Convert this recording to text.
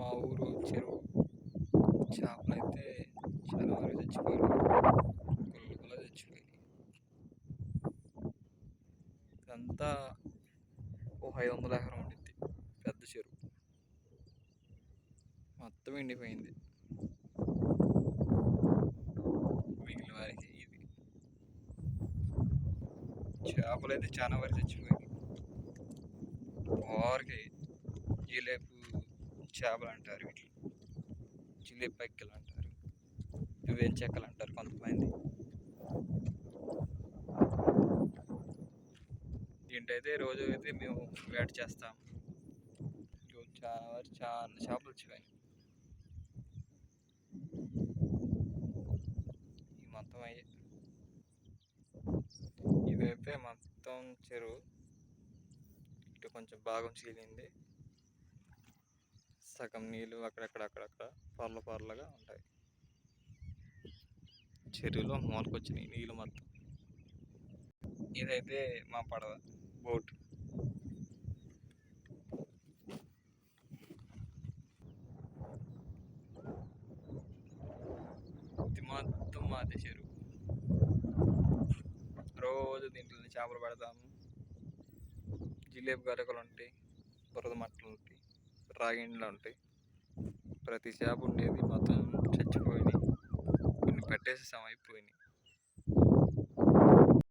మా ఊరు చెరువు చేపలైతే చాలా వరకు చచ్చిపోయాయి. గుల్లలు చచ్చిపోయాయి. ఇదంతా ఓ 500 ఎకరం ఉండిద్ది. పెద్ద చెరువు మొత్తం ఎండిపోయింది. మిగిలిన వారికి ఇది చేపలైతే చాలా వరకు చచ్చిపోయాయి. వారికి జిలేబు చేపలు అంటారు, వీటిని జిలేబి పక్కిలు అంటారు, వేరు చెక్కలు అంటారు కొంతమంది. దీంటైతే రోజు అయితే మేము వేట చేస్తాం. చాలా వరకు చాలా చేపలు వచ్చినాయి. ఈ మొత్తం అయ్యి ఇదైతే మొత్తం చెరువు. ఇటు కొంచెం భాగం చీలింది, సగం నీళ్ళు అక్కడక్కడ పొరలు పొరలుగా ఉంటాయి. చెరువులో మూలకొచ్చినాయి నీళ్ళు మొత్తం. ఇదైతే మా పడవ బోట్. ఇది మొత్తం మాదే చెరువు. రోజు దీంట్లో చేపలు పడతాము. జిలేబీ గరకలు ఉంటాయి, బురద మట్టలు ఉంటాయి, రాగిండ్లు ఉంటాయి. ప్రతి చేప ఉండేది మొత్తం చచ్చిపోయినాయి. కొన్ని పట్టేసేసాం, అయిపోయినాయి.